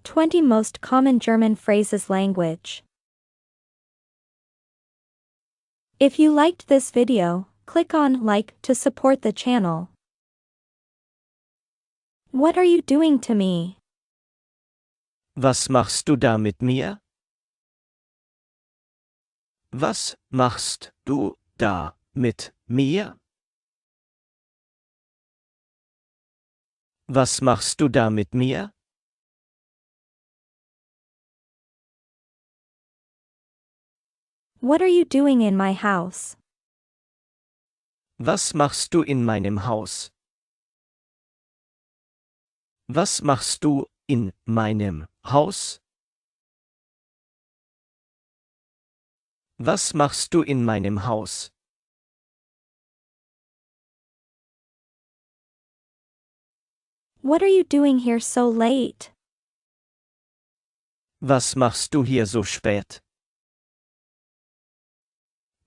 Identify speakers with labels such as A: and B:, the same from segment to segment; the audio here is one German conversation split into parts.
A: 20 most common German phrases language. If you liked this video, click on like to support the channel. What are you doing to me?
B: Was machst du da mit mir? Was machst du da mit mir? Was machst du da mit mir?
A: What are you doing in my house?
B: Was machst du in meinem Haus? Was machst du in meinem Haus? Was machst du in meinem Haus?
A: What are you doing here so late?
B: Was machst du hier so spät?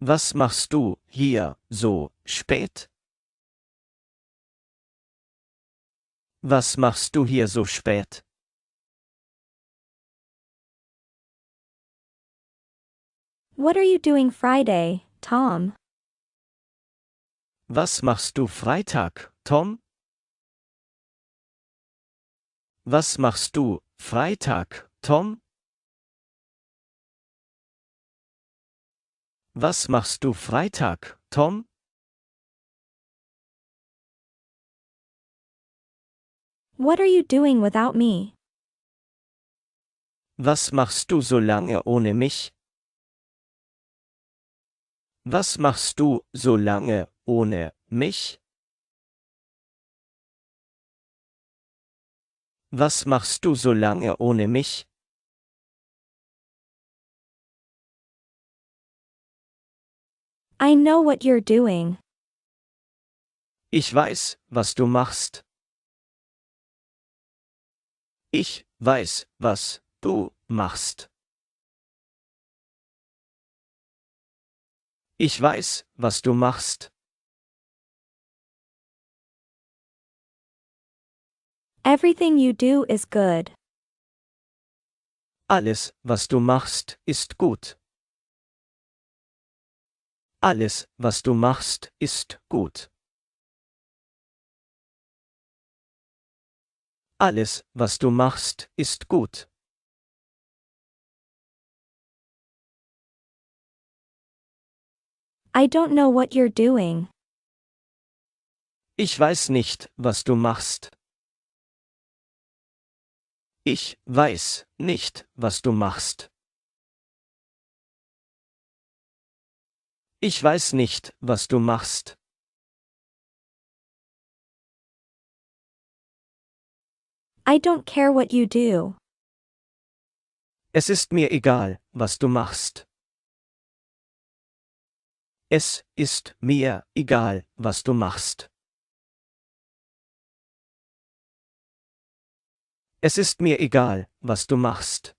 B: Was machst du hier so spät? Was machst du hier so spät?
A: What are you doing Friday, Tom?
B: Was machst du Freitag, Tom? Was machst du Freitag, Tom? Was machst du Freitag, Tom?
A: What are you doing without me?
B: Was machst du so lange ohne mich? Was machst du so lange ohne mich? Was machst du so lange ohne mich?
A: I know what you're doing.
B: Ich weiß, was du machst. Ich weiß, was du machst. Ich weiß, was du machst.
A: Everything you do is good.
B: Alles, was du machst, ist gut. Alles, was du machst, ist gut. Alles, was du machst, ist gut.
A: I don't know what you're doing.
B: Ich weiß nicht, was du machst. Ich weiß nicht, was du machst. Ich weiß nicht, was du machst.
A: I don't care what you do.
B: Es ist mir egal, was du machst. Es ist mir egal, was du machst. Es ist mir egal, was du machst.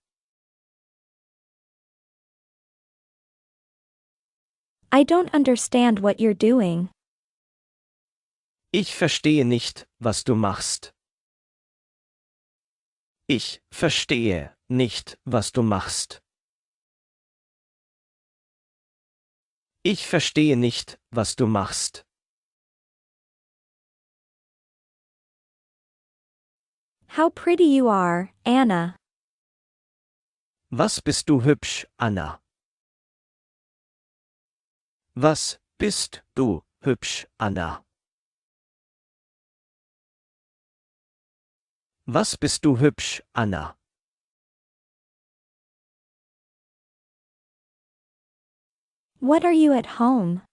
A: I don't understand what you're doing.
B: Ich verstehe nicht, was du machst. Ich verstehe nicht, was du machst. Ich verstehe nicht, was du machst.
A: How pretty you are, Anna.
B: Was bist du hübsch, Anna? Was bist du hübsch, Anna? Was bist du hübsch, Anna?
A: What are you at home?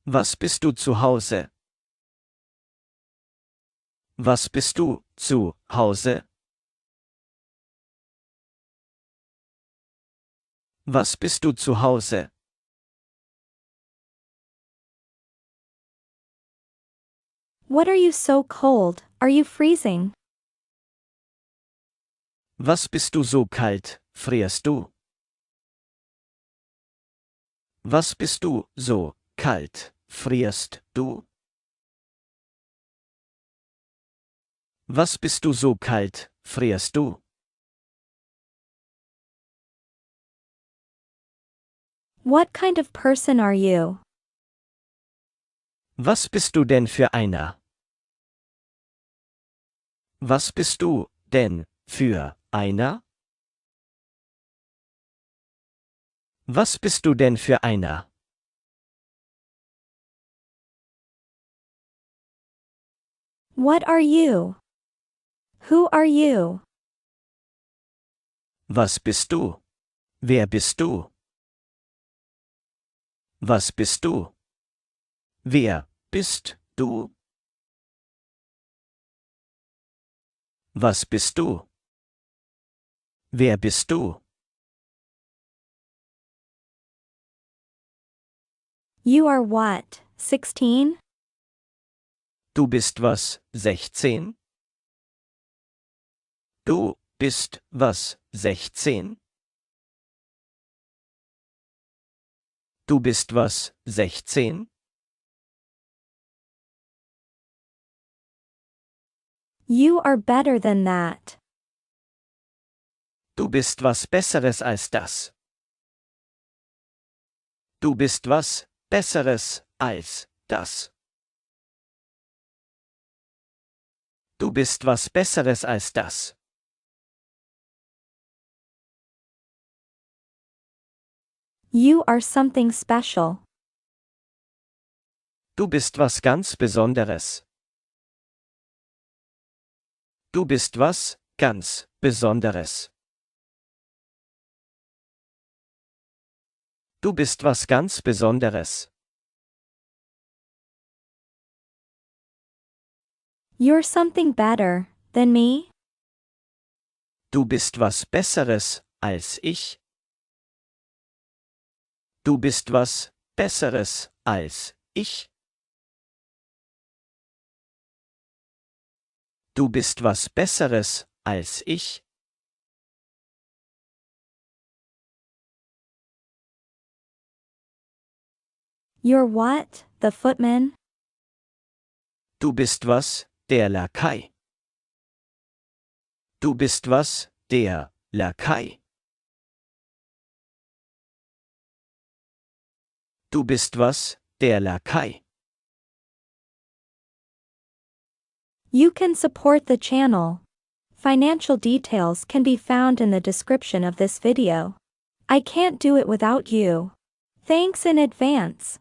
B: Was bist du zu Hause? Was bist du zu Hause? Was bist du zu Hause?
A: What are you so cold? Are you freezing?
B: Was bist du so kalt, frierst du? Was bist du so kalt, frierst du? Was bist du so kalt, frierst du?
A: What kind of person are you?
B: Was bist du denn für einer? Was bist du denn für einer? Was bist du denn für einer?
A: What are you? Who are you?
B: Was bist du? Wer bist du? Was bist du? Wer bist du? Was bist du? Wer bist du?
A: You are what, 16?
B: Du bist was, 16? Du bist was, 16? Du bist was, 16?
A: You are better than that.
B: Du bist was Besseres als das. Du bist was Besseres als das. Du bist was Besseres als das.
A: You are something special.
B: Du bist was ganz Besonderes. Du bist was ganz Besonderes. Du bist was ganz Besonderes.
A: You're something better than me?
B: Du bist was Besseres als ich. Du bist was Besseres als ich. Du bist was Besseres als ich.
A: You're what, the footman?
B: Du bist was, der Lakai. Du bist was, der Lakai. Du bist was, der Lakai.
A: You can support the channel. Financial details can be found in the description of this video. I can't do it without you. Thanks in advance.